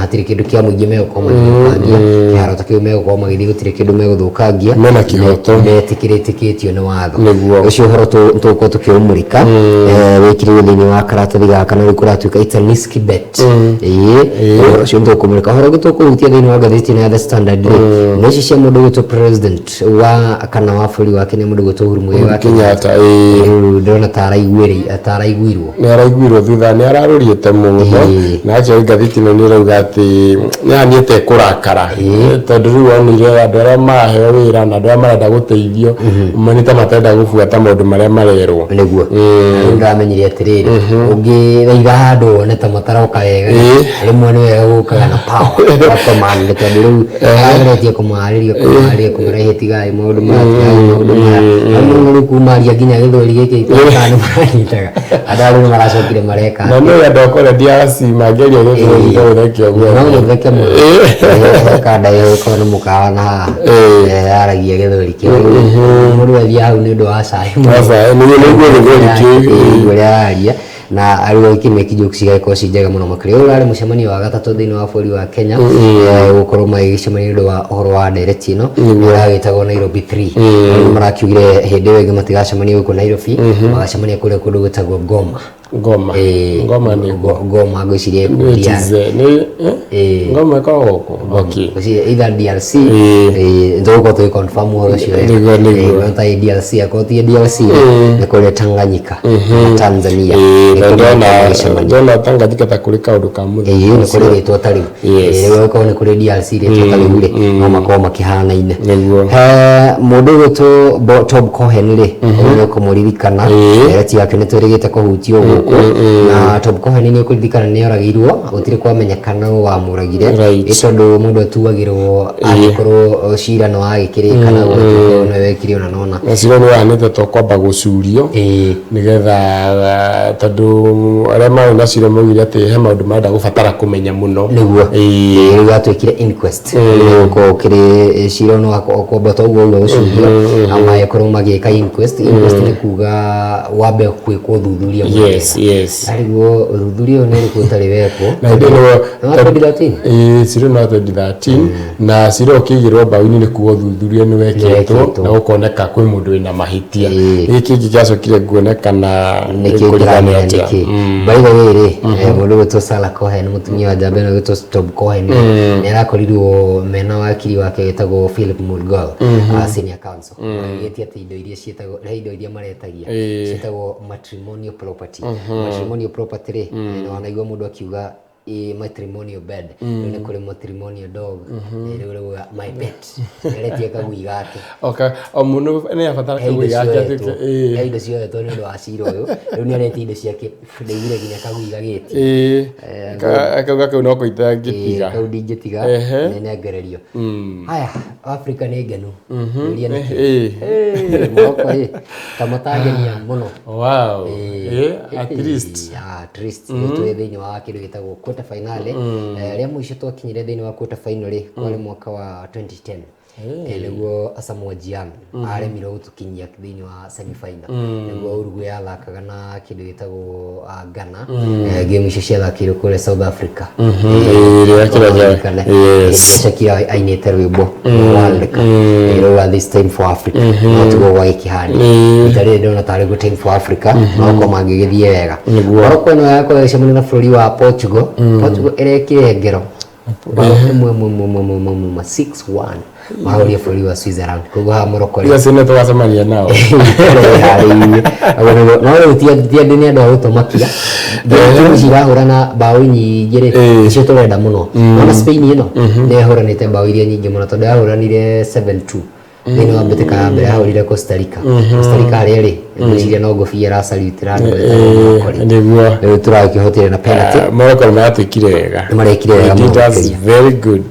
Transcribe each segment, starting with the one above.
atiri kindu kia muingi megukoma githukangia kiharo ta kiu megukoma githii gutiri kindu meguthukangia mena kihoto metikiritikitio ni watho ucio uhoro tuko tukiumurika wikiriwe thiini wa karatathi gaka na rikuratuika it's a risky bet uhoro ucio tukumurika uhoro gitukuhutia thiini wa ngatheti ya The Standard nici cia mundu gwitu president wa kana wa bũrũri wa Kenya mundu gwitu Uhuru Muigai Kenyatta ndona taraiguirwo ni araiguirwo thutha ni araruriete muno na aje ngatheti no ni rauga ati nianiete kurakara tondu riu onire andu aria maheo wira na andu aria marenda guteithio manita matenda gubuata maundu maria marerwo niguo ndamenyire atiriri ungithiga handu one ta mataroka wega rimwe ni wega gukaga na power command tondu riu ageretie kumariria kumrehe tigai maundu maundu kumaria nginya githuri giki kana maranyitaga adaru maracokire mareka na no ya dokore DRC mageria githuri ndothekio guo no theke mu kada yo kono mukawa na aragia githuri kio muri athia hau ni ndu wa cai sasa ni githuri aria na ariwe kimeki jokes igaiko njega muno makiri urari mucemanio wa gatatu thiini wa bũrũri wa Kenya gukorwo magicemania ndu wa uhoro wa direct ino uragitagwo Nairobi 3 marakiugire hindi wengi matigacemania guko Nairobi magacemania kuria kundu gwitagwo Goma ngwicirie Ngoma ko goko okay either DRC ndogo to confirm uhoro ucio nta DRC akotie DRC na kuria Tanganyika Tanzania ndona Tanganyika ta kuri kaundu ka muthe ni kuri ritwa tari riu ko ni kuri DRC ritwa tari ure no makoma makihanaine mundu witu Tom Cohen ri no kumuririkana reti yake ni turigite kuhutio guku na Tom Cohen ni kuririkana ni oragirwo gutire kwamenyekana wa muragire itondu mundu atuagirwo agikorwo cira no agikirikana no wekirio na nona cira no anete to kwamba gucurio nigetha tondu aria mari na cira mugire ati he maundu marenda gubatara kumenya muno niguo riu gatwikire inquest ko kiri cira no akwamba to guo gucurio ama yakorwo magika inquest ni kuga wabe kwikwo thuthuria ariguo thuthuria ni rikutari weko na ndio no 2013 cira no 2013 na cira ukigirwo bauni ni kuo thuthuria ni weketwo na ukoneka kwi mundu wina mahitia giki gicacokire kuonekana ni kurigania ndiki baiga wiri mundu wito Sarah Cohen mutumia wa Jabeno wito Tom Cohen ni arakorirwo mena wakiri wake wetagwo Philip Mulgol senior counsel yetia ati indo iria cietagwo indo iria maretagia cietagwo matrimonial property no anaigwa mundu akiuga matrimonial bed ni kuri matrimonial dog riu my pet retie kaguiga ake okay omuno ni abatara kaguiga ake indo cio to ni ndo acira uyu riu ni areti indo ciake ndeigire ginya kaguiga giti akauga kau no kuita ngitiga kau ndingitiga ni ngererio haya Africa ni ngenu uria ni moko tamatagenia muno wow at least ni thiini wa kindu gitagwo quarter finale ria muico twakinyire thiini wa quarter finale kwari mwaka wa 2010 niguo Asamoah Gyan aremirwo gutukinyia thiini wa semi final niguo Uruguay yathakaga na kindu gitagwo Ghana game icio ciathakirwo kure South Africa Shakira ainite rwimbo World Cup rwa this time for Africa no tugo wa ikihani itari ndona tari go time for Africa no ko magigithie wega Morocco no yako icemania na bũrũri wa Portugal erekire ngero mwe 6-1 mahoria bũrũri wa Switzerland koguo ha Morocco ria sene twacemania nao no tia ndini andu agutomakia ndio cirahurana bao nyingĩ rĩ icio tũrenda mũno na Spain ino nĩ yahuranĩte bao iria nyingĩ mũno tondũ yahuranire 7-2 thiini wa mbĩtĩka ya mbere yahũrire Costa Rica harĩa rĩ ngwĩciria no ngũbia racarutĩra nĩguo tũrakĩhotire na penalty Morocco nĩmatwĩkire wega very good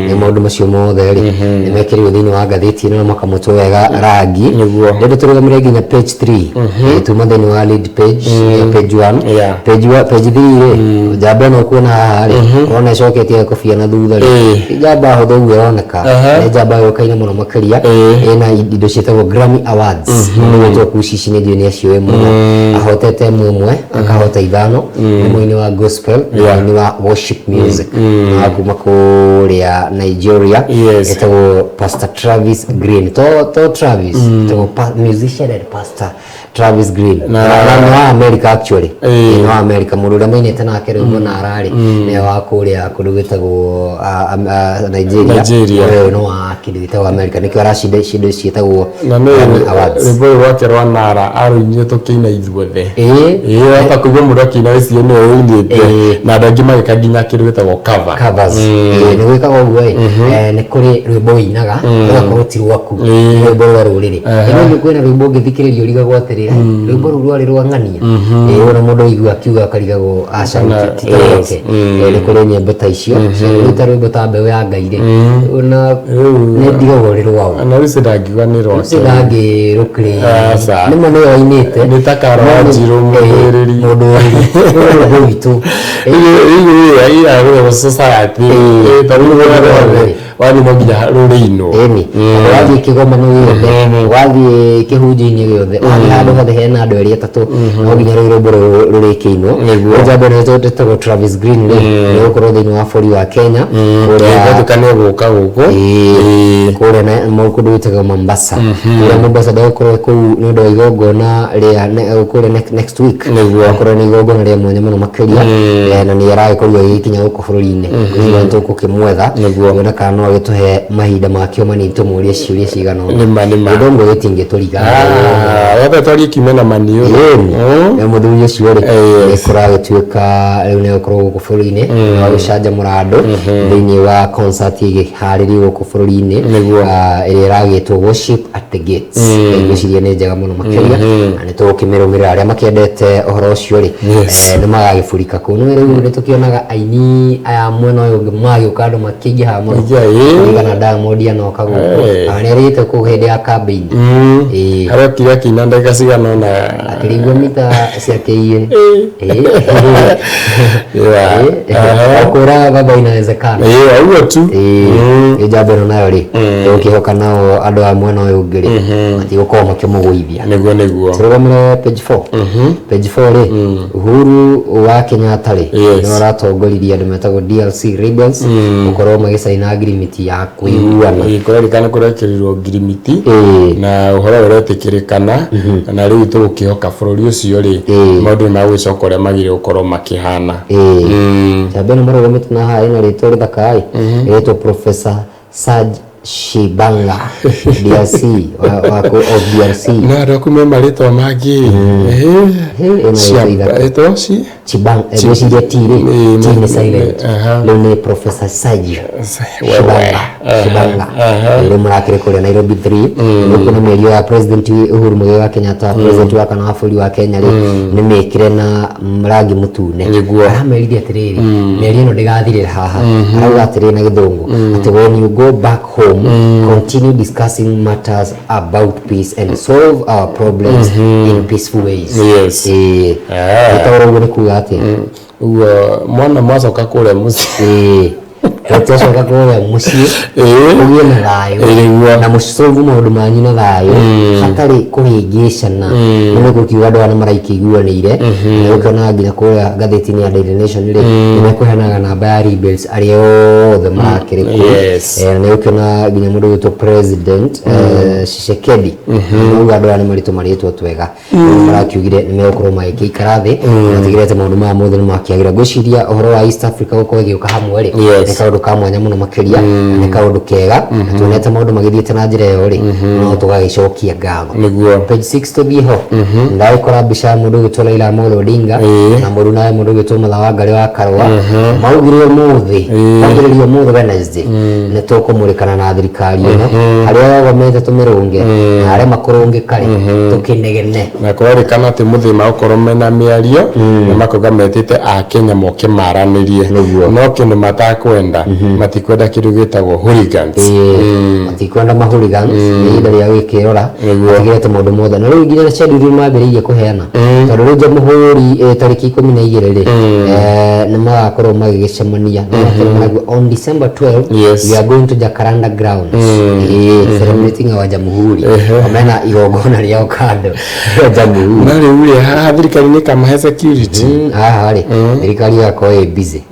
nĩ maũndũ macio mothe rĩ nĩmekĩrirwo thiini wa ngathĩti ĩno na makamũtwo wega rangi nĩndũ tũrũgamire nginya page 3 tuma thiini wa lead page page 1 page 3 rĩ njamba ĩno kuona haha rĩ ona icoketie kobia na thutha rĩ njamba hũthũ ũguo ĩroneka nĩ njamba yũĩkaine mũno makĩria ĩna indo ciĩtagwo Grammy Awards nĩguo kucicinirio ni acio imwe ahotete imwe akahota ithano mwini wa gospel mwini wa worship music na kuma kuria Nigeria etagwo Pastor Travis Green to Travis to musician and pastor Travis Green na America actually no America muruda mainete nake rwimbo na arari ne wa kuria kundu gitagwo Nigeria no wa kindu gitagwo America nikio aracinde cindo cietagwo awards rwimbo rwake rwa nara arunyire tukiina ithuothe hata kuigua mundu akina icio ni uinite na andu angi magika nginya kindu gitagwo covers ni gwikagwo uguo ni kuri rwimbo inaga ugakorwo ti rwaku rwimbo rwa ruriri ino ni kwina rwimbo ngithikiririo rigagwo atirira rwimbo ru rwari rwa ng'ania ona mundu igua akiuga akarigagwo acauti titoke ni kuri nyembo ta icio ruta rwimbo ta mbeu ya Ngai ona ni ndigagwo ri rwao na risi ndangiuga ni rwake sindangi rukiri ni mundu yoinite ni takaro njiru mwiriri mundu uri witu iyo ya society tarugo wani moginya rurino wathi kigoma no yothe wathi kihunjini yothe wathi handu hothe hena andu eri atatu no nginya rwimbo rurikiinwo jambo ni tetagwo Travis Green ni ukorwo thiini wa bũrũri wa Kenya kuria tukane guka guku kuria na mũndũ witagwo Mombasa kuria Mombasa ndakorwo kuu ni ndo igongona ria kuria next week akorwo ni igongona ria mwanya muno makiria na ni aragikorwo ikinya guku bũrũri-inĩ kugira ntuko kimwetha ona kana gituhe mahinda makio manini tumurie ciuria cigana ndongo gitingituriga wothe twari kimena maniu muthuri ucio ri ikora gituika riu ni ukorwo guku bũrũri-inĩ wa gucanja murandu thiini wa concert igiharĩrio guku bũrũri-inĩ ĩrĩa ĩragĩtwo worship at the gates ngwĩciria nĩ njega mũno makĩria na nĩ tũgũkĩmĩrũmĩrĩra arĩa makĩendete ũhoro ũcio rĩ nĩ magagĩbũrika kũu no rĩu nĩ tũkĩonaga aini aya mwena ũyũ ũngĩ magĩũka andũ makĩingĩha mũno kũringana Diamond anoka gũkũ nĩ arĩte kũu hĩndĩ ya campaign harĩa kĩrĩa kĩina ndagĩka cigana ũna akĩringwo mita ciake igĩrĩ akũra baba inawezekana ũguo tu jambo ĩno nayo rĩ ũkĩhoka nao andũ a mwena ũyũ ũngĩ rĩ matigũkorwo makĩmũgũithia nĩguo tũrũgamĩre page 4 page 4 rĩ Uhuru wa Kenyatta rĩ nĩ aratongoririe andũ metagwo DRC rebels gũkorwo magĩcaina agreement ya kũiguana ĩkũrerĩkana kũrekererirwo agreement na ũhoro ũretĩkĩrĩkana na rĩu tũgũkĩhoka bũrũri ũcio rĩ maũndũ magũgĩcoka ũrĩa magĩrĩire gũkorwo makĩhana jambo ĩno marũgamĩte na haha ĩna rĩtwa rĩthaka rĩtwa Professor Serge Shibanga DRC of DRC na dokume marĩtwa mangĩ ĩno si Chibanga gwĩciria tiri ni silent rĩu nĩ Professor Serge Shibanga rĩu mũrakĩrĩ kũrĩa Nairobi 3 nĩkuona mĩario ya President Uhuru Muigai wa Kenyatta President wa kana wa bũrũri wa Kenya rĩ nĩ mekĩre na rangi mũtune aramerithia atĩrĩrĩ mĩario ĩno ndĩgathirĩra haha arauga atĩrĩrĩ na gĩthũngũ atĩ when you go back home continue discussing matters about peace and solve our problems in peaceful ways itaũrũguo nĩ kuga atĩ mwana mwacoka kũrĩa mũciĩ Twacoka kũrĩa mũciĩ ũgĩe na thayũ na mũsolve maũndũ manyu na thayũ hatarĩ kũhĩngĩcana nĩ gũkiuga andũ arĩa maraikĩiguanĩire nĩ ũkĩona nginya kũrĩa ngathĩti-inĩ ya Daily Nation rĩ nĩ mekũheanaga namba ya rebels arĩa othe marakĩrĩ kũu nĩ ũkĩona nginya mũndũ wĩtwo President Tshisekedi nĩuga andũ arĩa nĩ marĩtwo marĩtwo twega marakiugire nĩ megũkorwo magĩikara thĩ na tigĩrete maũndũ maya mothe nĩ makĩagĩra ngwĩciria ũhoro wa East Africa gũkorwo ĩgĩũka hamwe rĩ nĩ kaũndũ ka mwanya mũno makĩria nĩ kaũndũ kega tuonete maũndũ magĩthiĩte na njĩra ĩyo rĩ no tũgagĩcokia ngatho page 6 tũthiĩ ho ndagĩkora mbica ya mũndũ ũgĩtwo Raila Amolo Odinga na mũndũ nawe mũndũ ũgĩtwo Martha Wangari wa Karũa maugire ũmũthĩ kwambĩrĩria ũmũthĩ Wednesday nĩ tũkũmũrĩkana na thirikari ĩno harĩa wagomete tũmĩrũnge na arĩa makũrũngĩka rĩ tũkĩnegene na kũrerĩkana atĩ mũthĩma ũkorwo mena mĩario na makauga metĩte a Kenya moke maranĩrie no kĩndũ matakwenda matikwenda kindu gitagwo hooligans matikwenda mahooligans ihinda rĩa gwĩkĩrora matigĩrĩte maũndũ mothe na rĩu nginya schedule mambĩrĩirie kũheana tondũ rĩu Jamhuri tarĩki 12 rĩ nĩ magakorwo magĩgĩcemania on December 12 we are going to Jacaranda grounds celebrating our Jamhuri amena igongona rĩao kando Jamhuri na rĩu rĩ haha thirikari nĩ kamahe security haha rĩ thirikari yakorwo ĩ busy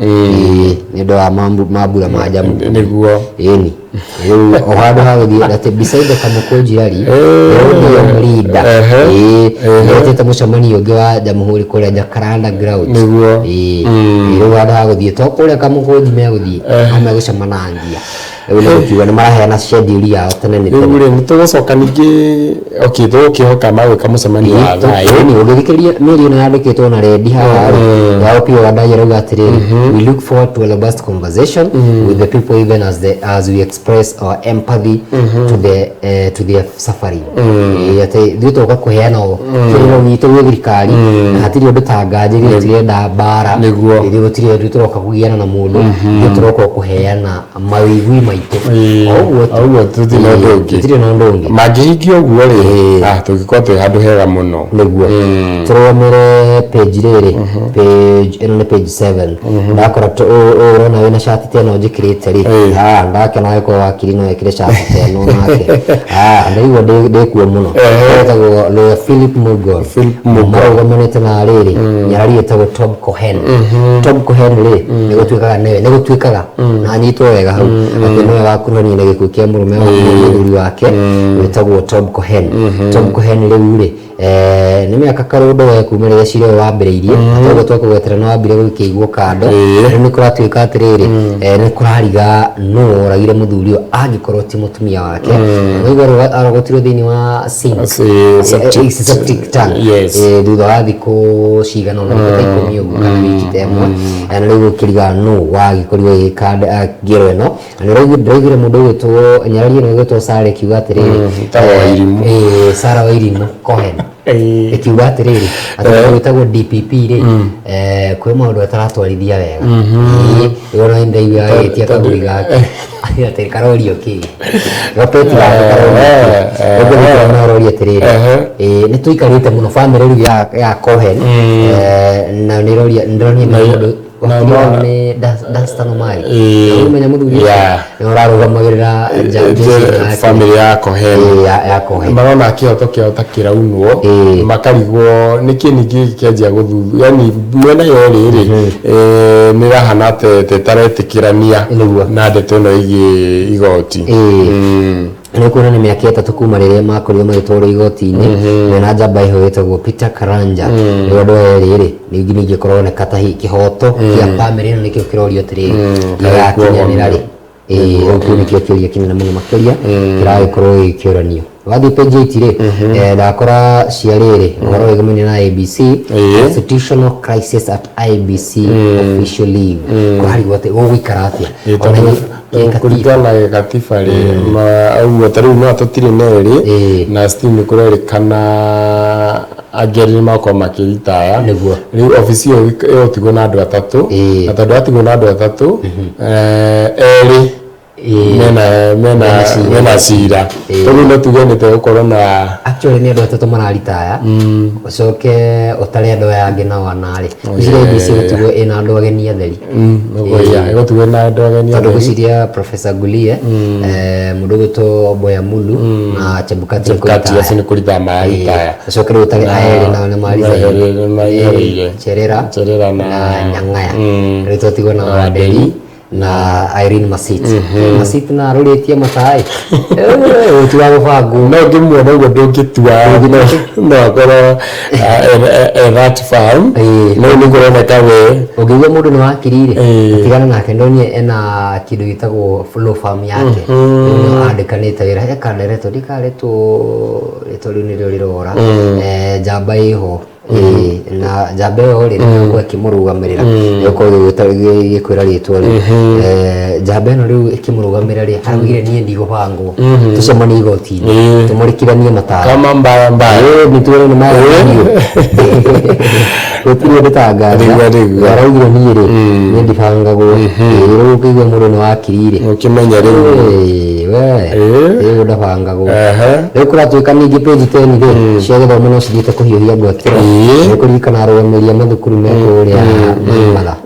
nĩ ũndũ wa mambura ma Jamhuri nĩguo ĩni rĩu o handũ ha gũthiĩ atĩ beside Kamũkũnjirari ndio mlinda nĩetĩte mũcemanio ũngĩ wa Jamhuri kũrĩa Jacaranda grounds nĩguo rĩu handũ ha gũthiĩ to kũrĩa Kamũkũnji megũthiĩ megũcemanangia rĩu nĩ gũkiuga nĩ maraheana schedule yao tene nĩ tene rĩu nĩ tũgũcoka ningĩ tũgũkĩhoka magwĩka mũcemanio wa thayũ nĩ ũgĩthikĩria mĩario ĩno yandĩkĩtwo na rendi haha ya Opiyo Wandayi arauga atĩrĩrĩ we look forward to a robust conversation with the people even as we express our empathy to their suffering atĩ ithuĩ tũka kũheana kĩrĩro gitũ gwĩ thirikari na hatirĩ ũndũ ta nganja iria tũrenda mbara ithuĩ gũtirĩ ũndũ tũroka kũgiana na mũndũ ithuĩ tũroka kũheana mawĩigwi maitũ ũguo tũtirĩ na ũndũ ũngĩ mangĩhingia ũguo rĩ tũngĩkorwo twĩ handũ hega mũno nĩguo tũrũgamĩre page rĩrĩ ĩno nĩ page 7 ndakora ũrona wĩna shati ta ĩno njĩkĩrĩte rĩ ndakena gĩkorwo wakiri no ekĩre shati ta ĩno nake ndaigua ndĩkuo mũno etagwo Lawyer Philip Mulgore marũgamĩrĩte na rĩrĩ nyarari ĩtagwo Tom Cohen rĩ nĩ gũtuĩkaga na anyitwo wega hau atĩ nĩwe wakuruhanio na gĩkuũ kĩa mũrũme wa mũthuri wake wĩtagwo Tom Cohen rĩu rĩ nĩ mĩaka karũndo we kuma rĩrĩa cira ũyũ wambĩrĩirie toguo twakũgwetera nĩ wambire gũkĩigwo kando rĩu nĩ kũratuĩka atĩrĩrĩ nĩ kũrariga nũ ũragire mũthuri ũyũ angĩkorwo ti mũtumia wake waigua arogotirwo thĩinĩ wa septic tank thutha wa thikũ cigana ũna ta 10 ũguo kana wiki ta ĩmwe na rĩu gũkĩriga nũ wagĩkorirwo ngero ĩno na nĩraigire mũndũ ũgĩtwo nyarari ĩno ĩgĩtwo Sarah kiuga atĩrĩrĩ Sarah Wairimu Cohen ikiuga atĩrĩrĩ atĩ gwĩtagwo DPP rĩ kwĩ maũndũ ataratwarithia wega yona ndaigua agĩtia kagũri gake atĩ karorio kĩ gapeti gake karorio ũguo nĩroria atĩrĩrĩ nĩ tũikarĩte mũno famĩlĩ rĩu ya Cohen na nĩroria mũndũ wakiri Danstan Omari umenya mũthuri nĩ ũrarũgamagĩrĩra family ya Cohen marona kĩhoto kĩao ta kĩraunwo makarigwo nĩkĩ ningĩ kĩanjia gũthuthu yani mwena yerĩ rĩ nĩ rahana taretĩkĩrania na ndeto ĩno ĩgiĩ igoti nĩ kuona nĩ mĩaka 3 kuma rĩrĩa makorirwo magĩtwarwo igoti-inĩ na njamba ĩho ĩtagwo Peter Karanja rĩu andũ erĩ rĩ ningĩ nĩngĩkoroneka ta kĩhoto kĩa bamĩrĩ ĩno nĩkĩo kĩrorio atĩrĩrĩ gĩgakinyanĩra rĩ rĩu kĩu nĩkĩo kĩũria kĩnene mũno makĩria kĩragĩkorwo gĩkĩũranio wathiĩ page 8 rĩ ndakora cia rĩrĩ ũhoro wĩgũmainie na IEBC institutional crisis at IEBC official leave kũrarigwo atĩ gũgũikara atĩa kũringana na gatiba rĩ ũguo ta rĩu no tũtirĩ nerĩ na still nĩ kũrerĩkana angĩarĩ nĩ makorwo makĩritaya rĩu ofici ĩyo ĩgũtigwo na andũ atatũ na tondũ yatigwo na andũ atatũ erĩ mena cira toguo no tuge nĩ tegũkorwo na actually nĩ andũ atatũ mararitaya ũcoke ũtarĩ andũ aya angĩ nao anarĩ gũciria IEBC gũtigwo ĩna andũ ageni atheri ĩgũtigwo na andũ ageni tondũ gũciria Professor Gulie mũndũ ũgwĩtwo Boya Mulu na Chebukati nĩ kũritaya maritaya ũcoke rĩu ũtarĩ aerĩ nao nĩ maritaya Cherera na Nyang'aya rĩu tũtigwo na Wanderi na Irene Masit na rũrĩtie matai ũtua gũbangwo no ngĩmuona ũguo ndũngĩtua no akorwo that farm no nĩ kũroneka we ũngĩigua mũndũ nĩ wakirire tigana nake ndonye ena kĩndũ gĩtagwo flow farm yake nĩ andĩkanĩte wĩra ekaneretwo ndikaretwo rĩtwa rĩu nĩrĩo rĩrora njamba ĩho na njamba ĩyo rĩ nĩguo ĩkĩmũrũgamĩrĩra nĩgũkorwo gĩkwĩra rĩtwa rĩu njamba ĩno rĩu ĩkĩmũrũgamĩrĩra rĩ araugire niĩ ndigũbangwo tũcemanie igoti-inĩ tũmũrĩkithanie mataro kama mbaya nĩtuone nĩ mayo gutire ndetanga araugire niĩ rĩ nĩ ndibangagwo rĩu ũkĩigua mũndũ nĩ wakirire ũkĩmenya rĩu rĩu ndabangagwo rĩu kũratuĩka ningĩ page 10 rĩ cia gĩthomo no cithiĩte kũhiũhia ngwatĩro nĩ kũririkana arũgamĩrĩri a mathukuru me kũrĩa Matha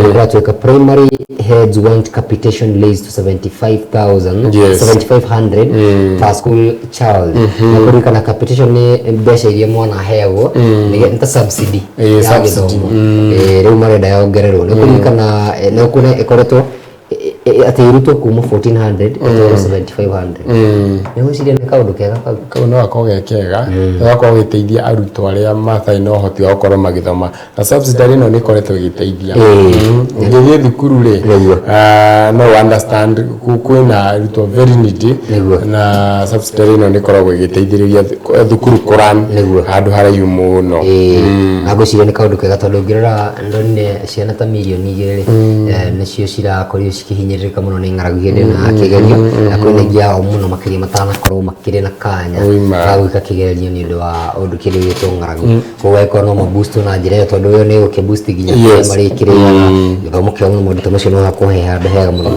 kũratuĩka primary heads want capitation raised to 7,500 per school child na kũririkana capitation nĩ mbeca iria mwana aheagwo nĩ ta subsidy ya gĩthomo rĩu marenda yongererwo nĩ kũririkana nĩ kuona ĩkoretwo atĩ irutwo kuma 1400 ĩtwarwo 7500 nĩ gwĩciria nĩ kaũndũ kega kau no gakorwo ge kega gakorwo gĩteithia arutwo arĩa matarĩ na ũhoti wa gũkorwo magĩthoma na subsidy ĩno nĩ ĩkoretwo ĩgĩteithia ũngĩthiĩ thukuru rĩ no understand kwĩna arutwo very needy na subsidy ĩno nĩ ĩkoragwo ĩgĩteithĩrĩria thukuru kũran handũ haraihu mũno na ngwĩciria nĩ kaũndũ kega tondũ ũngĩrora ndonire ciana ta mirioni 2 nĩcio cirakorirwo cikihinyĩrĩrĩka mũno nĩ ng'aragu hĩndĩ na kĩgerio na kwĩna ingĩ ao mũno makĩria matanakorwo makĩrĩ na kanya ga gwĩka kĩgerio nĩ ũndũ wa ũndũ kĩndũ gĩtwo ng'aragu koguo angĩkorwo no maboost na njĩra ĩyo tondũ ũyũ nĩ gũkĩboost nginya marĩkĩrĩaga gĩthomo kĩao na maũndũ ta macio no hakũhe handũ hega mũno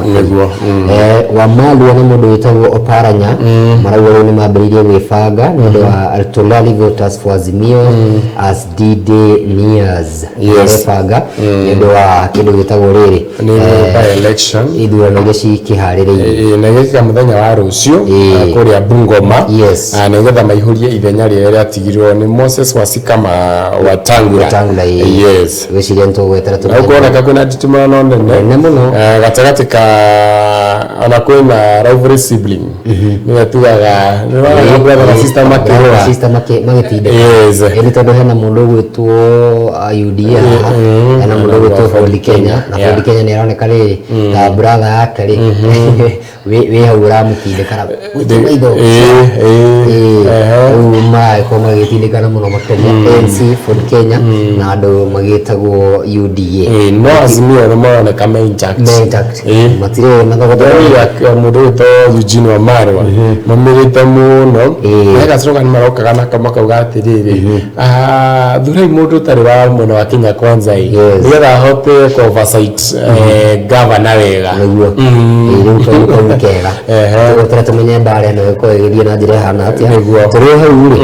Wamalwa na mũndũ wĩtagwo Oparanya marauga rĩu nĩ mambĩrĩirie gwĩbanga nĩ ũndũ wa to rally voters for Azimio as D-Day nears gwĩbanga nĩ ũndũ wa kĩndũ gĩtagwo rĩrĩ election ithurano iria cikĩharĩrĩirie na gĩkĩka mũthenya wa rũciũ kũrĩa Bungoma na nĩgetha maihũrie ithenya rĩrĩa rĩatigirwo nĩ Moses Wasikama Wetangula gwĩciria nĩtũgweterera na ũkuoneka kwĩna nditimũrano nene mũno gatagatĩ ka ona kwĩna rivalry sibling nĩwe tugaga brother na sister magĩtindĩka ĩrĩ tondũ hena mũndũ ũgwĩtwo UDA hena mũndũ ũgwĩtwo Ford Kenya na Ford Kenya nĩ aroneka rĩrĩ ta brother yake rĩ wĩ hau ũramũtindĩkana rĩu magĩkorwo magĩtindĩkana mũno makĩria ANC Ford Kenya na andũ magĩtagwo UDA no Azimio nĩ maroneka me intact matirĩ mathogothania mũndũ wĩtwo Eugene Wamalwa mamĩrĩte mũno na gacoka nĩ marokaga na makauga atĩrĩrĩ thurai mũndũ ũtarĩ wa mwena wa Kenya Kwanza nĩgetha ahote oversight governor wega rĩu tũrĩ kega tũgũtara tũmenye mbarĩ ĩno ĩkorwo ĩgĩthiĩ na njĩra ĩhana atĩa tũrĩ hau rĩ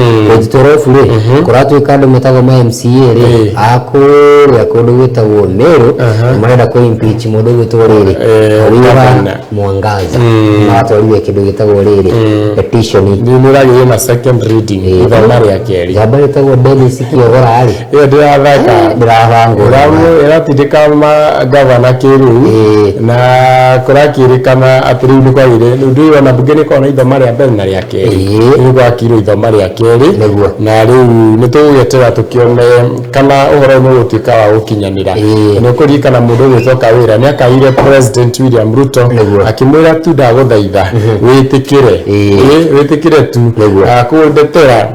tũrobu rĩ kũratuĩka andũ metagwo ma MCA rĩ akũrĩa kũndũ gwĩtagwo Meru marenda kũ impeach mũndũ gwĩtwo rĩrĩ Wĩra Mwangaza matwarire kĩndũ gĩtagwo rĩrĩ petition nĩ ũragĩire na second reading ithoma rĩa kerĩ jamba rĩtagwo Dennis Kiogora rĩ ĩyo ndĩrathaka ĩratindĩka governor kĩrĩu na kũrakĩrĩkana atĩ rĩu nĩ kwagĩrĩire ũndũ ũyũ ona mbunge nĩ korwo na ithoma rĩa mbere na rĩa kerĩ rĩu gwakirwo ithoma rĩa kerĩ na rĩu nĩ tũgũgĩetera tũkĩone kana ũhoro nĩ ũgũtuĩka wa gũkinyanĩra nĩ kũririkana mũndũ ũgwĩtwo Kawĩra nĩ akaire President William Ruto akĩmwĩra tu ndagũthaitha wĩtĩkĩre tu kũndetera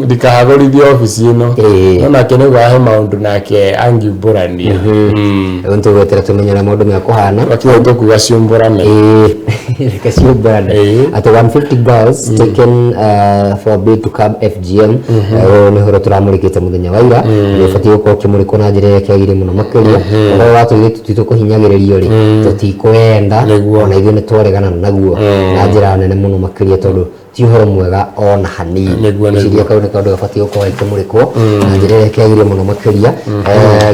ndikahagũrithie obici ĩno nake nĩ gwahe maũndũ nake angiumbũrania rĩu nĩtũgwetera tũmenye ũrĩa maũndũ mekũhana wakinya tũkuga ciũmbũrane reke ciũmbũrane atĩ 150 girls taken for bid to come FGM nĩ ũhoro tũramũrĩkĩte mũthenya wa ira nĩ ũbatiĩ gũkorwo ũkĩmũrĩkwo na njĩra ĩrĩa kĩagĩrĩire mũno makĩria ũhoro wa tũirĩtu twitũ kũhinyagĩrĩrio rĩ tũtikwenda ona ithuĩ nĩ twaregana naguo na njĩra nene mũno makĩria tondũ ti ũhoro mwega ona hanini gĩciria kau nĩ kaũndũ gabatiĩ gũkorwo gakĩmũrĩkwo na njĩra ĩrĩa kĩagĩrĩire mũno makĩria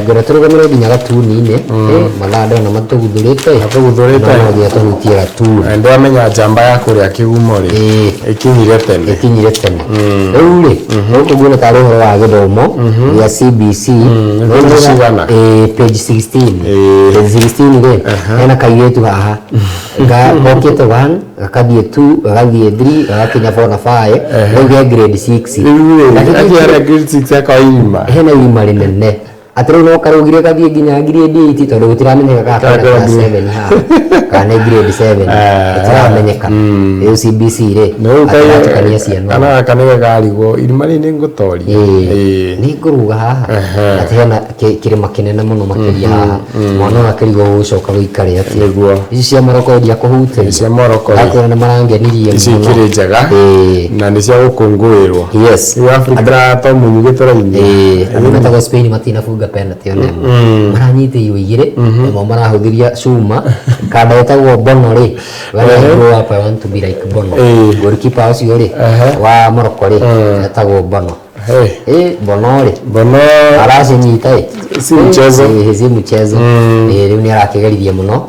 ngwenda tũrũgamĩrĩre nginya gatuni-inĩ mathaa ndona matũguthũrĩte no nginya tũhutie gatuni ndĩramenya njamba ya kũrĩa kĩgumo rĩ ĩkinyire tene rĩu rĩ gũkũ nguona tarĩ ũhoro wa gĩthomo gĩa CBC page 16 rĩ hena kairĩtu haha gokĩte 1 gakathiĩ 2 gagathiĩ 3 gagakinya 4 na 5 rĩu ge grade 6 hena irima rĩnene atĩ rĩu no karũgire gathiĩ nginya grade 8 tondũ gũtiramenyeka kana grade 7 haha kana grade 7 gũtiramenyeka rĩu CBC rĩ atĩgatukania ciana kana kanege garigwo irima rĩ nĩ ngũtoria nĩ ngũruga haha atĩ hena kĩrĩma kĩnene mũno makĩria haha mwana ona kĩrigwo gũcoka gũikare atĩ nĩguo ici cia Morocco ndia kũhutĩria cia Morocco nĩ marangenirie ici ikĩrĩ njega na nĩ cia gũkũngũĩrwo yes Afrika to mũnyugĩtũra-inĩ andũ metagwo Spain matinafunga penalty one maranyitĩirwo igĩrĩ ĩmwe marahũthĩria cuma kanda ĩtagwo Bono rĩ when I grow up I want to be like Bono goalkeeper ũcio rĩ wa Morocco rĩ etagwo Bono Bono aracinyita si mchezo rĩu nĩ arakĩgerithia mũno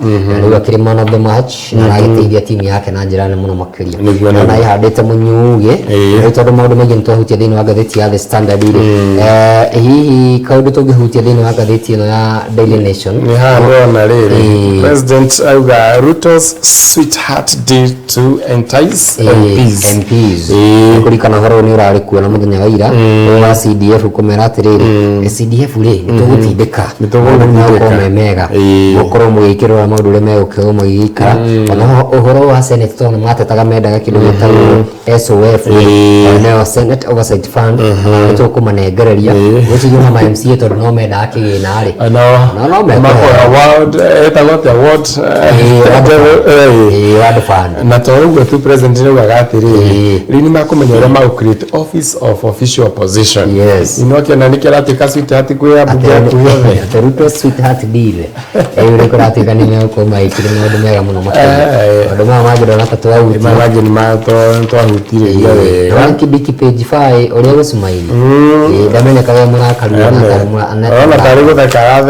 rĩu akĩrĩ man of the match na aragĩteithia timu yake na njĩra nene mũno makĩria na ihandĩte mũnyuge rĩu tondũ maũndũ maingĩ nĩtwahutia thĩinĩ wa ngathĩti ya The Standard hihi kaũndũ tũngĩhutia thĩinĩ wa ngathĩti ĩno ya Daily Nation nĩ handona rĩrĩ President auga Ruto's sweetheart deal to entice MPs kũrikana horo nĩ ũrarĩ kuona mũthenya wa ira wa CDF kumera atiriri CDF ri nitugutindika nitugutindika mega mukorwo mugikirwa maundu ri megukirwo mugikara ona uhoro wa Senate tona matetaga mendaga kindu gitagwo SOF na Senate Oversight Fund nitukumanengereria guciyo ma MCA tondu no mendaga kigina ri no mekora award etagwo award fund na torugo tu president ni ugagatiri rini makumenya uri ma create office of official opposition. Yes. Inokia na nikirateka sweetheart kwa bunge tuwe. Ruto sweetheart deal. Ule kuratika ni meko maikire maundu mega muno makĩria. Maundu ma magĩrwo na tatu au ma magĩ ni ma to ahutire ile. Rank biki page 5 ule gusumaili. Ndamenya kawe mũrakaria na ona tari gũtheka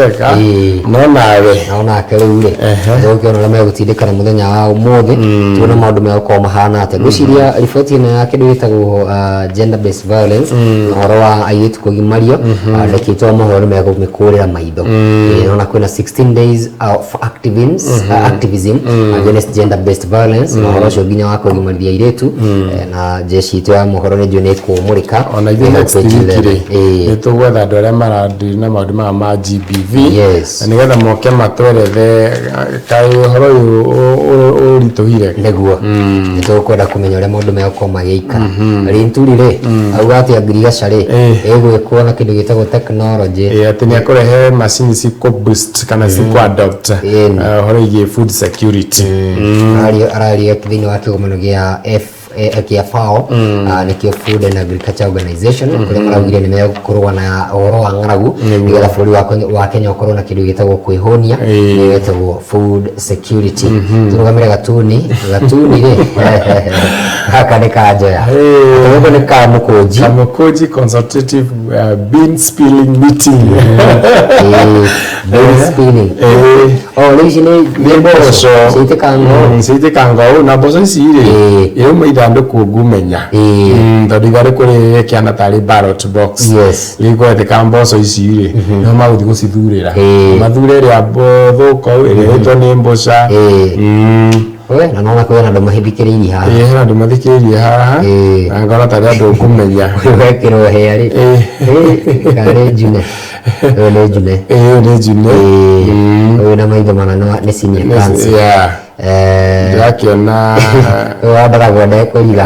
no nawe ona akerure. Ndio na megũtindĩkana mũthenya wa ũmũthĩ tuona maundu mega mahana atĩa. Ngũciria riboti ĩno ya kĩndũ gĩtagwo gender based violence horo wa ayetu kugimario ndekitwa mohoro megumĩkũrĩra maitho na kwĩna 16 days of activism against gender based violence na horo cio nginya wa kugimarithia ayetu na jeshi itu ya mohoro nĩ ndio nĩ kũmũrĩka ona ithe next week nĩ tũgwetha andũ arĩa marandĩ na maũndũ ma GBV na nĩgetha moke matwerethe kaĩ horo ũyũ ũritũhire nĩguo nĩ tũkwenda kũmenya ũrĩa maũndũ megũkorwo magĩikara rĩnturi rĩ auga atĩ Agriculture egwĩkwo na kĩndũ gĩtagwo technology atĩ nĩ akũrehe macini ci boost kana ci adopt horo igie food security araria thĩinĩ wa kĩgomano gĩa FAO nĩkĩo Food and Agriculture Organization kũrĩa maraugire nĩ megũkorwo na ũhoro wa ng'aragu nĩgetha bũrũri wa Kenya ũkorwo na kĩndũ gĩtagwo kwĩhũnia gĩtagwo food security tũrũgamĩre gatuni rĩ haka nĩ kanjoya ũguo nĩ Kamukunji consultative bean spilling meeting bean spilling rĩu ici nĩ mboco ciitĩkango na mboco ici rĩ ĩrũma ithandũkũ ngumenya tondũ ithandũkũ rĩrĩ kĩana tarĩ ballot box rĩu kwendeka mboco ici rĩ no magũthiĩ gũcithurĩra mathure ĩrĩa thũko ĩrĩa ĩtwo nĩ mboca na no kwĩna andũ mahithikĩrĩirie haha na andũ mathikĩrĩirie haha na ngona tarĩ andũ ngũmenya wekĩrwo hĩa rĩ karĩ njune nĩ njune ũyũ na maitho manene nĩ senior cancer ndĩrakĩona ndaragwo ndekũriga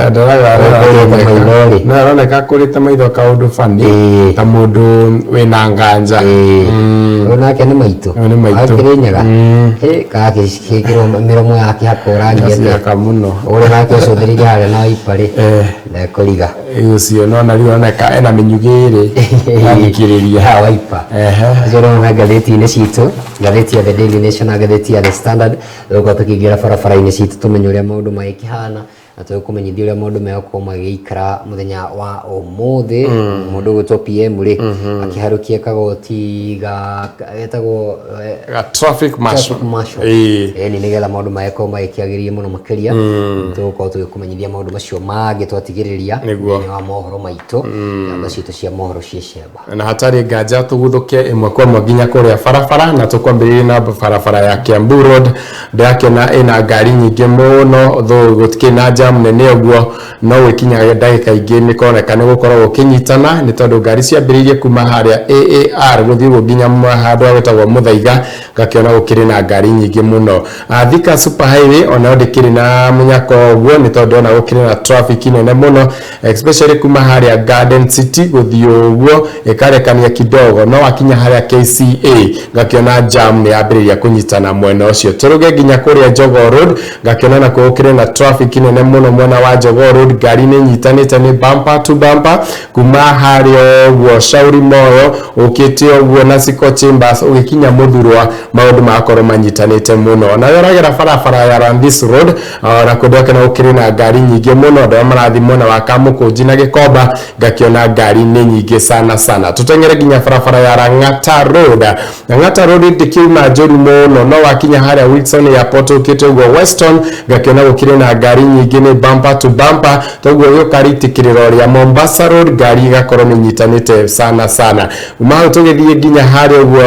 no aroneka kũrĩte maitho kaũndũ funny ta mũndũ wĩna nganja nake nĩ maitũ akĩrĩ nyaga gagĩkĩrwo mĩromo yake hakũrangia mũno ũrĩa nake ũcũthĩrĩire harĩa na iparĩ ndekũriga ũcio no na rĩu aroneka ena mĩnyugĩ ĩrĩ yathikĩrĩria waipa acio na ngathĩti-inĩ citũ ngathĩti ya The Daily Nation na ngathĩti ya The Standard gũkorwo tũkĩingĩra barabara-inĩ citũ tũmenye ũrĩa maũndũ magĩkĩhana na tũkũmenyithia ũrĩa maũndũ megũkorwo magĩikara mũthenya wa ũmũthĩ mũndũ ũgwĩtwo PM rĩ akĩharũkia kagoti getagwo traffic marshal ni nĩgetha maũndũ magĩkorwo magĩkĩagĩria mũno makĩria tũgũkorwo tũgĩkũmenyithia maũndũ macio mangĩ twatigĩrĩria thĩinĩ wa mohoro maitũ namba citũ cia mohoro cia ciamba na hatarĩ nganja tũgũthũke ĩmwe kwa ĩmwe nginya kũrĩa barabara na tũkwambĩrĩria na barabara ya Kiambu Road ndakĩona ĩna ngari nyingĩ mũno gũtikĩrĩ na jam nene ũguo no gũkinya ndagĩka ingĩ nĩ kũroneka nĩ gũkorwo gũkĩnyitana nĩ tondũ ngari ciambĩrĩirie kuma harĩa AAR gũthiĩ nginya handũ hagĩtagwo Mũthaiga ngakĩona gũkĩrĩ na ngari nyingĩ mũno Thika Super Highway ona ndĩkĩrĩ na mũnyako ũguo nĩ tondũ ona gũkĩrĩ na traffic nene mũno especially kuma harĩa Garden City gũthiĩ ũguo ĩkarekania kidogo no wakinya harĩa KCA ngakĩona jam nĩ yambĩrĩria kũnyitana mwena ũcio tũrũge nginya kũrĩa Jogoo Road ngakĩona na gũkĩrĩ na traffic nene muno mwena wa Jogoo Road ngari nĩ nyitanĩte nĩ bumper to bumper kuma harĩa ũguo Shauri Moyo ũkĩte ũguo na Siko Chambers ũgĩkinya Mũthurwa maũndũ makorwo manyitanĩte muno na yoragera barabara ya Randis Road na kũndũ kana ũkĩrĩ na ngari nyingĩ muno andũ marathi mwena wa Kamũkũnji na Gĩkomba ngakĩona ngari nĩ nyingĩ sana tutengere nginya barabara ya Lang'ata Road na Lang'ata Road ndĩkiuma njũru muno no wakinya harĩa Wilson Airport ũkĩte ũguo Weston ngakĩona gũkĩrĩ na ngari nyingĩ nĩ bumper to bumper toguo gĩũkaritikĩrĩra ũrĩa Mombasa Road ngari igakorwo nĩ nyitanĩte sana uma hau tũgĩthiĩ nginya harĩa ũguo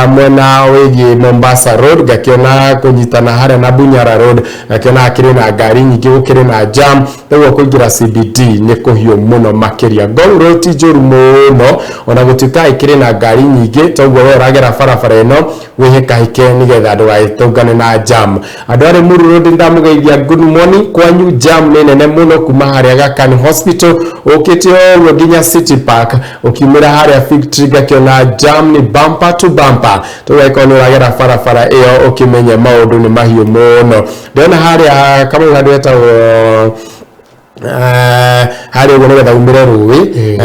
mwena wĩgiĩ Mombasa Road ngakĩona kũnyitana harĩa na Bunyara Road ngakĩona hakĩrĩ na ngari nyingĩ gũkĩrĩ na jam toguo kũingĩra CBD nĩ kũhiũ muno makĩria Ngong Road ti njũru muno ona gũtuĩka ĩkĩrĩ na ngari nyingĩ toguo we ũragera barabara ĩno wĩhĩkahĩke nĩgetha ndũgagĩtũngane na jam andũ arĩ Muru Road ndamũgeithia good morning kwanyu jam nĩ nene muno kuma harĩa Gakani Hospital ũkĩte ũguo nginya City Park ũkiumĩra harĩa Victory ngakĩona jam nĩ bumper to bumper tũgagĩkorwo nĩ ũragera barabara ĩyo ũkĩmenye maũndũ nĩ mahiũ muno ndĩrona harĩa kamwe handũ hetagwo harĩa ũguo nĩgetha umĩre rũĩ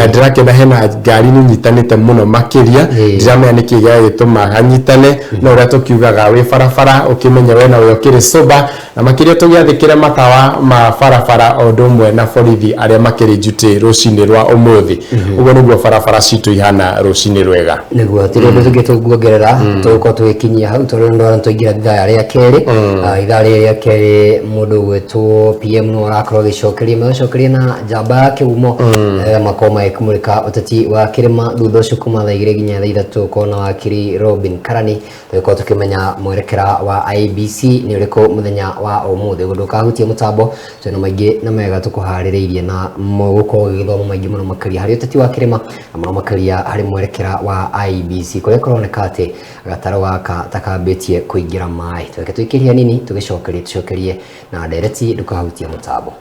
ndĩrakĩona hena ngari nyitanĩte muno makĩria ndiramenya nĩkĩ gĩgĩtũma hanyitane no ũrĩa tũkiugaga wĩ barabara ũkĩmenye we na ũkĩrĩ sober na makĩria tũgĩathĩkĩre matawa ma barabara o ũndũ ũmwe na borithi arĩa makĩrĩ njuti rũcinĩ rwa ũmũthĩ ũguo nĩguo barabara citũ ihana rũcinĩ rwega nĩguo tĩrĩ ũndũ tũngĩtuongerera tũgũkorwo tũgĩkinyia hau tondũ ndwara tũingĩra ithaa rĩa kerĩ ithaa rĩa kerĩ mũndũ gwĩtwo PM no arakorwo agĩcokeria na njamba ya kĩhumo makoma kumulika ũteti wa kĩrĩma thutha ũcio kuma thaa igĩrĩ nginya thaa ithatũ kona wakiri Robin Karani tũgĩkorwo tũkĩmenya mwerekera wa IEBC nĩ ũrĩkũ mũthenya wa ũmũthĩ ndũkahutie mũtambo twĩna maingĩ na mega tũkũharĩrĩirie na gũkorwo gĩthomo maingĩ mũno makĩria harĩ ũteti wa kĩrĩma na mũno makĩria harĩ mwerekera wa IEBC kũrĩa kũroneka atĩ gataro gaka takambĩtie kũingĩra maĩ tweke tũikĩrie nini tũcokerie na ndereti ndũkahutie mũtambo.